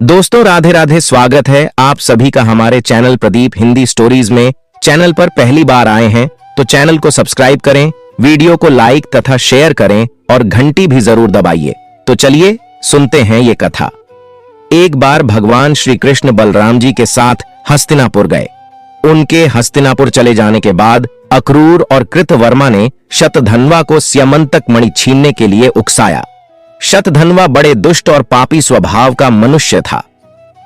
दोस्तों राधे राधे। स्वागत है आप सभी का हमारे चैनल प्रदीप हिंदी स्टोरीज में। चैनल पर पहली बार आए हैं तो चैनल को सब्सक्राइब करें, वीडियो को लाइक तथा शेयर करें और घंटी भी जरूर दबाइए। तो चलिए सुनते हैं ये कथा। एक बार भगवान श्री कृष्ण बलराम जी के साथ हस्तिनापुर गए। उनके हस्तिनापुर चले जाने के बाद अक्रूर और कृतवर्मा ने शतधन्वा को स्यमंतक मणि छीनने के लिए उकसाया। शतधन्वा बड़े दुष्ट और पापी स्वभाव का मनुष्य था।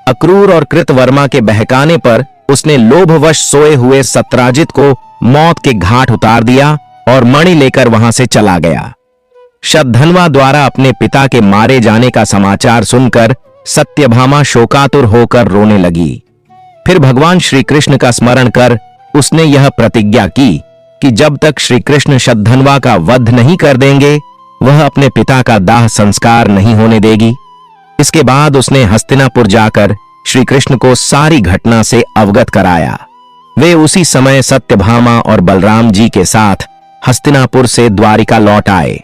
अक्रूर और कृतवर्मा के बहकाने पर उसने लोभवश सोए हुए सत्राजित को मौत के घाट उतार दिया और मणि लेकर वहां से चला गया। शतधन्वा द्वारा अपने पिता के मारे जाने का समाचार सुनकर सत्यभामा शोकातुर होकर रोने लगी। फिर भगवान श्री कृष्ण का स्मरण कर उसने यह प्रतिज्ञा की कि जब तक श्री कृष्ण शतधन्वा का वध नहीं कर देंगे वह अपने पिता का दाह संस्कार नहीं होने देगी। इसके बाद उसने हस्तिनापुर जाकर श्री कृष्ण को सारी घटना से अवगत कराया। वे उसी समय सत्यभामा और बलराम जी के साथ हस्तिनापुर से द्वारिका लौट आए।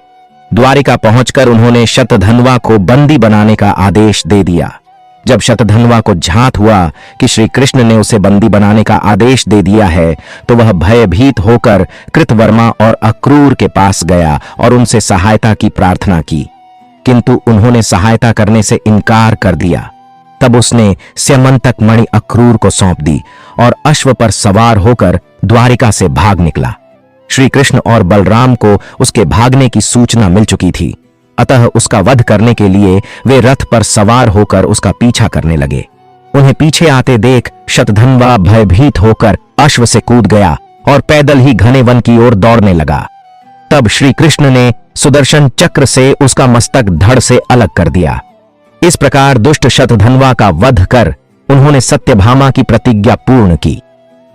द्वारिका पहुंचकर उन्होंने शतधन्वा को बंदी बनाने का आदेश दे दिया। जब शतधन्वा को झांत हुआ कि श्री कृष्ण ने उसे बंदी बनाने का आदेश दे दिया है तो वह भयभीत होकर कृतवर्मा और अक्रूर के पास गया और उनसे सहायता की प्रार्थना की, किंतु उन्होंने सहायता करने से इनकार कर दिया। तब उसने स्यमंतक मणि अक्रूर को सौंप दी और अश्व पर सवार होकर द्वारिका से भाग निकला। श्री कृष्ण और बलराम को उसके भागने की सूचना मिल चुकी थी, अतः उसका वध करने के लिए वे रथ पर सवार होकर उसका पीछा करने लगे। उन्हें पीछे आते देख शतधन्वा भयभीत होकर अश्व से कूद गया और पैदल ही घने वन की ओर दौड़ने लगा। तब श्री कृष्ण ने सुदर्शन चक्र से उसका मस्तक धड़ से अलग कर दिया। इस प्रकार दुष्ट शतधन्वा का वध कर उन्होंने सत्यभामा की प्रतिज्ञा पूर्ण की।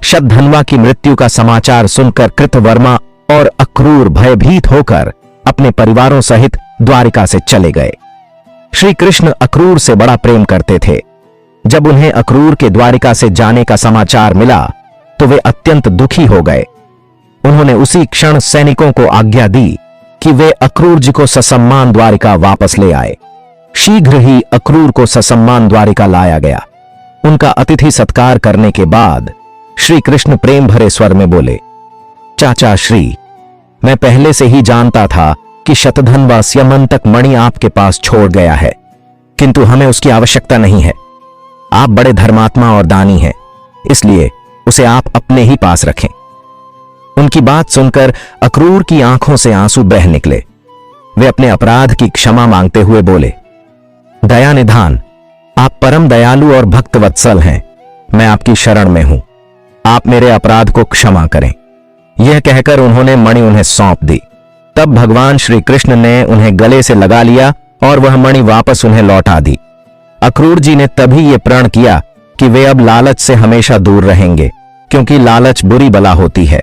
शतधन्वा की मृत्यु का समाचार सुनकर कृतवर्मा और अक्रूर भयभीत होकर अपने परिवारों सहित द्वारिका से चले गए। श्री कृष्ण अक्रूर से बड़ा प्रेम करते थे। जब उन्हें अक्रूर के द्वारिका से जाने का समाचार मिला तो वे अत्यंत दुखी हो गए। उन्होंने उसी क्षण सैनिकों को आज्ञा दी कि वे अक्रूर जी को ससम्मान द्वारिका वापस ले आए। शीघ्र ही अक्रूर को ससम्मान द्वारिका लाया गया। उनका अतिथि सत्कार करने के बाद श्री कृष्ण प्रेम भरे स्वर में बोले, चाचा श्री, मैं पहले से ही जानता था कि शतधन्वा स्यमंतक मणि आपके पास छोड़ गया है, किंतु हमें उसकी आवश्यकता नहीं है। आप बड़े धर्मात्मा और दानी हैं, इसलिए उसे आप अपने ही पास रखें। उनकी बात सुनकर अक्रूर की आंखों से आंसू बह निकले। वे अपने अपराध की क्षमा मांगते हुए बोले, दया निधान, आप परम दयालु और भक्तवत्सल हैं। मैं आपकी शरण में हूं, आप मेरे अपराध को क्षमा करें। यह कहकर उन्होंने मणि उन्हें सौंप दी। तब भगवान श्री कृष्ण ने उन्हें गले से लगा लिया और वह मणि वापस उन्हें लौटा दी। अक्रूर जी ने तभी ये प्रण किया कि वे अब लालच से हमेशा दूर रहेंगे, क्योंकि लालच बुरी बला होती है।